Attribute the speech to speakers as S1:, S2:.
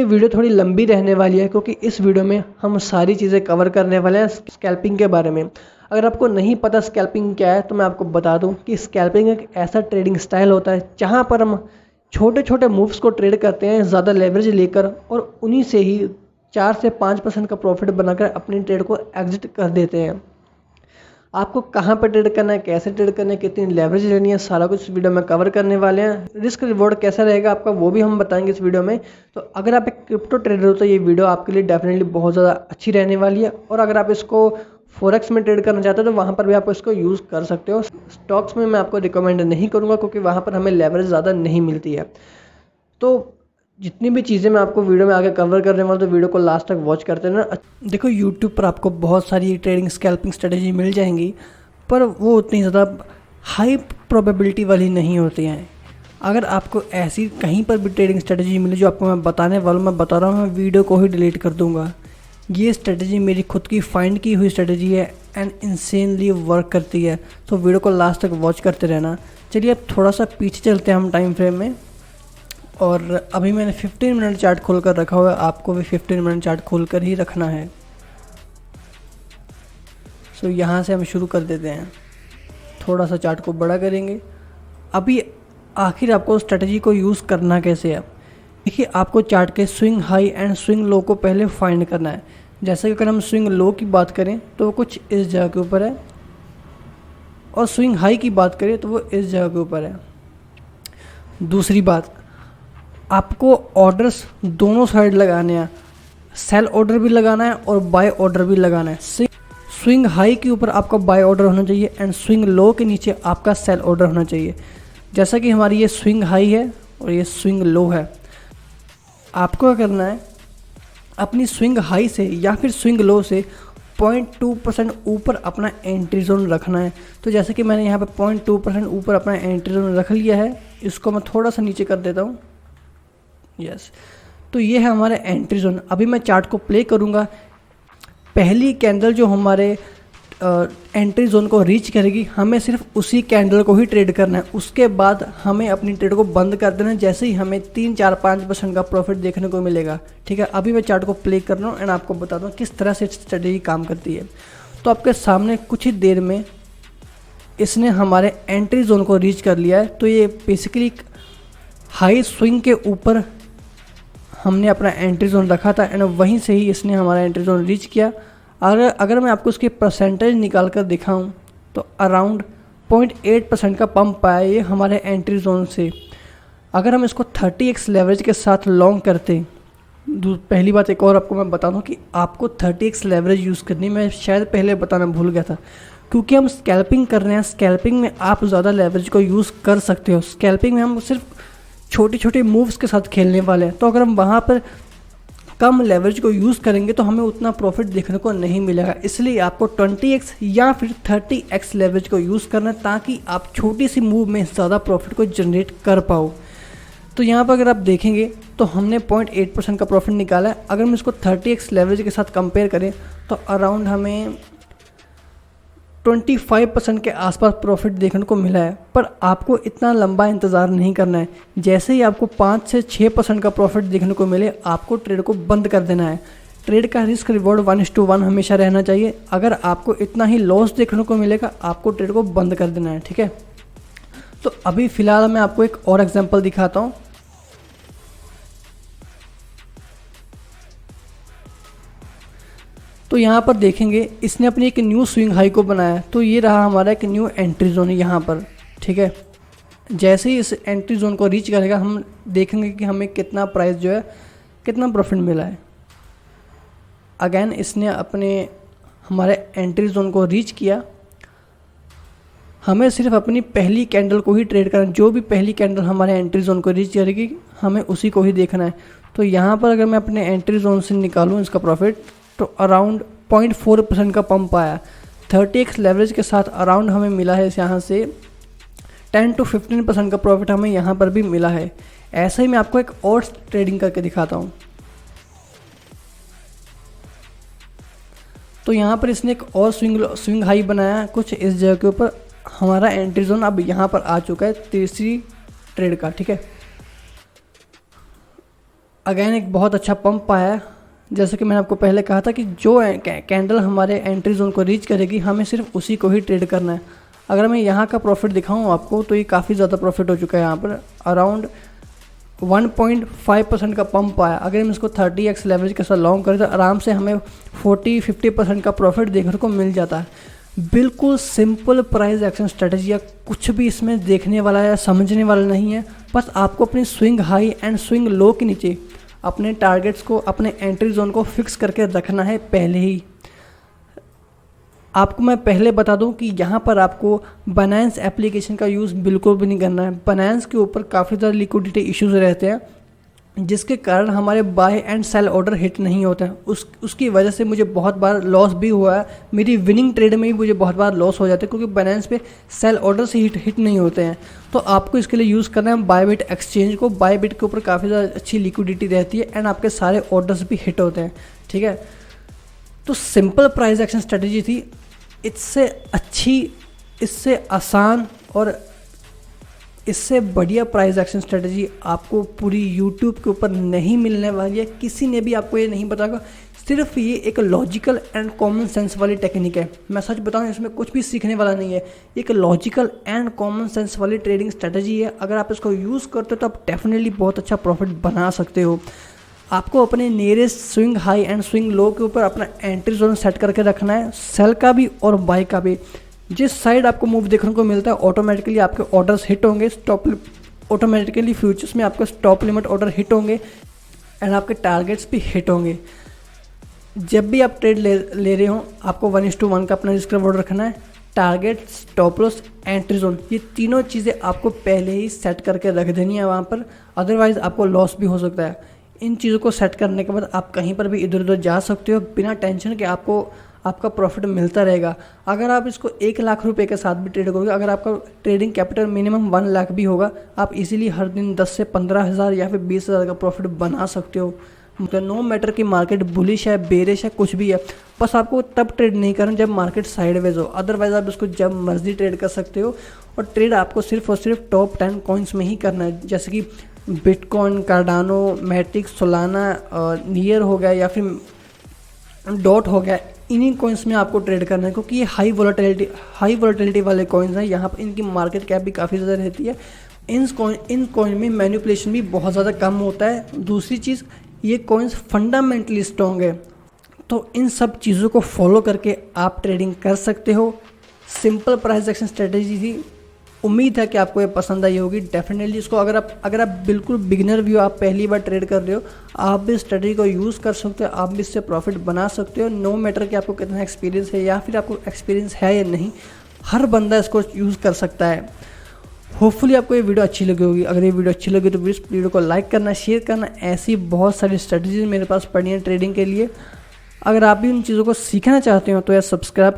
S1: Video थोड़ी लंबी रहने वाली है क्योंकि इस वीडियो में हम सारी चीज़ें कवर करने वाले हैं स्कैल्पिंग के बारे में। अगर आपको नहीं पता स्कैल्पिंग क्या है तो मैं आपको बता दूं कि स्कैल्पिंग एक ऐसा ट्रेडिंग स्टाइल होता है जहां पर हम छोटे छोटे मूव्स को ट्रेड करते हैं ज़्यादा लेवरेज लेकर और उन्हीं से ही 4 से 5% का प्रॉफिट बनाकर अपनी ट्रेड को एग्जिट कर देते हैं। आपको कहाँ पर ट्रेड करना है, कैसे ट्रेड करना है, कितनी लेवरेज लेनी है, सारा कुछ वीडियो में कवर करने वाले हैं। रिस्क रिवॉर्ड कैसा रहेगा आपका वो भी हम बताएंगे इस वीडियो में। तो अगर आप एक क्रिप्टो ट्रेडर हो तो ये वीडियो आपके लिए डेफिनेटली बहुत ज़्यादा अच्छी रहने वाली है। और अगर आप इसको फॉरेक्स में ट्रेड करना चाहते हो तो वहाँ पर भी आप इसको यूज़ कर सकते हो। स्टॉक्स में मैं आपको रिकमेंड नहीं करूँगा क्योंकि वहाँ पर हमें लेवरेज ज़्यादा नहीं मिलती है। तो जितनी भी चीज़ें मैं आपको वीडियो में आगे कवर करने वाला तो वीडियो को लास्ट तक वॉच करते रहना। देखो यूट्यूब पर आपको बहुत सारी ट्रेडिंग स्कैल्पिंग स्ट्रेटेजी मिल जाएंगी पर वो उतनी ज़्यादा हाई प्रोबेबिलिटी वाली नहीं होती हैं। अगर आपको ऐसी कहीं पर भी ट्रेडिंग स्ट्रेटेजी मिली जो आपको मैं बताने वाला मैं बता रहा हूँ, मैं वीडियो को ही डिलीट कर दूँगा। ये स्ट्रेटेजी मेरी खुद की फाइंड की हुई स्ट्रेटेजी है एंड इंसेनली वर्क करती है। तो वीडियो को लास्ट तक वॉच करते रहना। चलिए अब थोड़ा सा पीछे चलते हैं हम टाइम फ्रेम में। और अभी मैंने 15 मिनट चार्ट खोल कर रखा हुआ है, आपको भी 15 मिनट चार्ट खोल कर ही रखना है। सो यहाँ से हम शुरू कर देते हैं। थोड़ा सा चार्ट को बड़ा करेंगे। अभी आखिर आपको स्ट्रेटजी को यूज़ करना कैसे है। देखिए आपको चार्ट के swing high and swing low को पहले फाइंड करना है। जैसे कि अगर हम स्विंग लो की बात करें तो वो कुछ इस जगह के ऊपर है और स्विंग हाई की बात करें तो वो इस जगह के ऊपर है। दूसरी बात, आपको ऑर्डर्स दोनों साइड लगाने हैं। सेल ऑर्डर भी लगाना है और बाय ऑर्डर भी लगाना है। स्विंग हाई के ऊपर आपका बाय ऑर्डर होना चाहिए एंड स्विंग लो के नीचे आपका सेल ऑर्डर होना चाहिए। जैसा कि हमारी ये स्विंग हाई है और ये स्विंग लो है। आपको क्या करना है, अपनी स्विंग हाई से या फिर स्विंग लो से 0.2% ऊपर अपना एंट्री जोन रखना है। तो जैसे कि मैंने यहाँ पे 0.2% ऊपर अपना एंट्री जोन रख लिया है। इसको मैं थोड़ा सा नीचे कर देता हूँ। यस, तो ये है हमारा एंट्री जोन। अभी मैं चार्ट को प्ले करूँगा। पहली कैंडल जो हमारे एंट्री जोन को रीच करेगी हमें सिर्फ उसी कैंडल को ही ट्रेड करना है। उसके बाद हमें अपनी ट्रेड को बंद कर देना है जैसे ही हमें 3-4-5% का प्रॉफिट देखने को मिलेगा। ठीक है, अभी मैं चार्ट को प्ले कर रहा हूँ एंड आपको बताता हूँ किस तरह से स्ट्रेटेजी काम करती है। तो आपके सामने कुछ ही देर में इसने हमारे एंट्री जोन को रीच कर लिया है। तो ये बेसिकली हाई स्विंग के ऊपर हमने अपना एंट्री जोन रखा था एंड वहीं से ही इसने हमारा एंट्री जोन रीच किया। अगर मैं आपको उसके परसेंटेज निकाल कर दिखाऊं तो अराउंड 0.8% का पंप आया ये हमारे एंट्री जोन से। अगर हम इसको 30x लेवरेज के साथ लॉन्ग करते, पहली बात एक और आपको मैं बता दूं कि आपको 30x लेवरेज यूज़ करनी मैं शायद पहले बताना भूल गया था क्योंकि हम स्कैल्पिंग कर रहे हैं। स्कैल्पिंग में आप ज़्यादा लेवरेज को यूज़ कर सकते हो। स्कैल्पिंग में हम सिर्फ छोटे छोटे मूव्स के साथ खेलने वाले हैं। तो अगर हम वहाँ पर कम लेवरेज को यूज़ करेंगे तो हमें उतना प्रॉफिट देखने को नहीं मिलेगा। इसलिए आपको 20x या फिर 30x लेवरेज को यूज़ करना है ताकि आप छोटी सी मूव में ज़्यादा प्रॉफिट को जनरेट कर पाओ। तो यहाँ पर अगर आप देखेंगे तो हमने 0.8% का प्रॉफिट निकाला है। अगर हम इसको 30x लेवरेज के साथ कंपेयर करें तो अराउंड हमें 25% के आसपास प्रॉफिट देखने को मिला है। पर आपको इतना लंबा इंतज़ार नहीं करना है। जैसे ही आपको 5 से 6% का प्रॉफिट देखने को मिले आपको ट्रेड को बंद कर देना है। ट्रेड का रिस्क रिवॉर्ड 1:1 हमेशा रहना चाहिए। अगर आपको इतना ही लॉस देखने को मिलेगा आपको ट्रेड को बंद कर देना है। ठीक है, तो अभी फ़िलहाल मैं आपको एक और एग्जाम्पल दिखाता हूँ। तो यहाँ पर देखेंगे इसने अपनी एक न्यू स्विंग हाई को बनाया। तो ये रहा हमारा एक न्यू एंट्री जोन यहाँ पर। ठीक है, जैसे ही इस एंट्री जोन को रीच करेगा हम देखेंगे कि हमें कितना प्राइस जो है कितना प्रॉफिट मिला है। अगेन इसने अपने हमारे एंट्री जोन को रीच किया। हमें सिर्फ अपनी पहली कैंडल को ही ट्रेड करना है। जो भी पहली कैंडल हमारे एंट्री जोन को रीच करेगी हमें उसी को ही देखना है। तो यहाँ पर अगर मैं अपने एंट्री जोन से निकालूँ इसका प्रॉफिट तो अराउंड 0.4% का पंप आया। 30x लेवरेज के साथ अराउंड हमें मिला है यहाँ से 10 to 15% का प्रॉफिट हमें यहाँ पर भी मिला है। ऐसे ही मैं आपको एक और ट्रेडिंग करके दिखाता हूँ। तो यहाँ पर इसने एक और स्विंग हाई बनाया कुछ इस जगह के ऊपर। हमारा एंट्री जोन अब यहाँ पर आ चुका है तीसरी ट्रेड का। ठीक है, अगेन एक बहुत अच्छा पंप आया है। जैसे कि मैंने आपको पहले कहा था कि जो कैंडल हमारे एंट्री जोन को रीच करेगी हमें सिर्फ उसी को ही ट्रेड करना है। अगर मैं यहाँ का प्रॉफिट दिखाऊँ आपको तो ये काफ़ी ज़्यादा प्रॉफिट हो चुका है। यहाँ पर अराउंड 1.5% का पंप आया। अगर हम इसको 30x लेवरेज के साथ लॉन्ग करें तो आराम से हमें 40-50% का प्रॉफिट देखने को मिल जाता है। बिल्कुल सिंपल प्राइस एक्शन स्ट्रेटजी है, कुछ भी इसमें देखने वाला या समझने वाला नहीं है। बस आपको अपनी swing high and swing low के नीचे अपने टारगेट्स को, अपने एंट्री जोन को फिक्स करके रखना है पहले ही। आपको मैं पहले बता दूं कि यहाँ पर आपको बाइनेंस एप्लीकेशन का यूज़ बिल्कुल भी नहीं करना है। बाइनेंस के ऊपर काफ़ी ज़्यादा लिक्विडिटी इश्यूज रहते हैं जिसके कारण हमारे buy and sell order hit नहीं होते हैं। उसकी वजह से मुझे बहुत बार लॉस भी हुआ है। मेरी विनिंग ट्रेड में भी मुझे बहुत बार लॉस हो जाते हैं क्योंकि बाइनेंस पे सेल ऑर्डर से हिट नहीं होते हैं। तो आपको इसके लिए यूज़ करना है बायबिट एक्सचेंज को। बायबिट के ऊपर काफ़ी ज़्यादा अच्छी लिक्विडिटी रहती है एंड आपके सारे ऑर्डर्स भी हिट होते हैं। ठीक है, तो सिंपल प्राइस एक्शन स्ट्रेटजी थी। इससे अच्छी, इससे आसान और इससे बढ़िया प्राइस एक्शन स्ट्रेटजी आपको पूरी यूट्यूब के ऊपर नहीं मिलने वाली है। किसी ने भी आपको ये नहीं बताएगा। सिर्फ ये एक लॉजिकल एंड कॉमन सेंस वाली टेक्निक है। मैं सच बताऊं, इसमें कुछ भी सीखने वाला नहीं है। एक लॉजिकल एंड कॉमन सेंस वाली ट्रेडिंग स्ट्रेटजी है। अगर आप इसको यूज़ करते हो तो आप डेफिनेटली बहुत अच्छा प्रॉफिट बना सकते हो। आपको अपने nearest swing high and swing low के ऊपर अपना एंट्री जोन सेट करके रखना है, सेल का भी और बाय का भी। जिस साइड आपको मूव देखने को मिलता है ऑटोमेटिकली आपके ऑर्डर्स हिट होंगे। ऑटोमेटिकली फ्यूचर्स में आपके स्टॉप लिमिट ऑर्डर हिट होंगे एंड आपके टारगेट्स भी हिट होंगे। जब भी आप ट्रेड ले रहे हो आपको 1:1 का अपना रिस्क रिवॉर्ड रखना है। Target, stop loss, entry zone, ये तीनों चीज़ें आपको पहले ही सेट करके रख देनी है वहाँ पर, अदरवाइज़ आपको लॉस भी हो सकता है। इन चीज़ों को सेट करने के बाद आप कहीं पर भी इधर उधर जा सकते हो बिना टेंशन के। आपका प्रॉफिट मिलता रहेगा। अगर आप इसको 1 लाख रुपए के साथ भी ट्रेड करोगे, अगर आपका ट्रेडिंग कैपिटल मिनिमम 1 लाख भी होगा, आप इजीली हर दिन 10 से 15,000 या फिर 20,000 का प्रॉफिट बना सकते हो। मतलब नो मैटर कि मार्केट बुलिश है, बेरिश है, कुछ भी है, बस आपको तब ट्रेड नहीं करना जब मार्केट साइडवेज हो। अदरवाइज आप इसको जब मर्जी ट्रेड कर सकते हो। और ट्रेड आपको सिर्फ और सिर्फ टॉप 10 कॉइन्स में ही करना है, जैसे कि bitcoin, Cardano, matrix, Solana, near हो गया या फिर डॉट हो गया। इन्हीं कॉइन्स में आपको ट्रेड करना है क्योंकि ये हाई वोलेटिलिटी वाले कॉइन्स हैं। यहाँ पर इनकी मार्केट कैप भी काफ़ी ज़्यादा रहती है। इन कॉइन में मैनिपुलेशन भी बहुत ज़्यादा कम होता है। दूसरी चीज़, ये कॉइन्स फंडामेंटली स्ट्रॉन्ग है। तो इन सब चीज़ों को फॉलो करके आप ट्रेडिंग कर सकते हो। सिंपल प्राइस एक्शन स्ट्रेटेजी थी। उम्मीद है कि आपको ये पसंद आई होगी। डेफिनेटली इसको अगर आप बिल्कुल बिगिनर भी हो, आप पहली बार ट्रेड कर रहे हो, आप भी स्ट्रेटजी को यूज़ कर सकते हो। आप भी इससे प्रॉफिट बना सकते हो। नो मैटर कि आपको कितना एक्सपीरियंस है या फिर आपको एक्सपीरियंस है या नहीं, हर बंदा इसको यूज़ कर सकता है। होपफुली आपको ये वीडियो अच्छी लगी होगी। अगर ये वीडियो अच्छी लगी तो प्लीज़ वीडियो को लाइक करना, शेयर करना। ऐसी बहुत सारी स्ट्रेटजीज मेरे पास पड़ी हैं ट्रेडिंग के लिए। अगर आप भी उन चीज़ों को सीखना चाहते हो तो यार सब्सक्राइब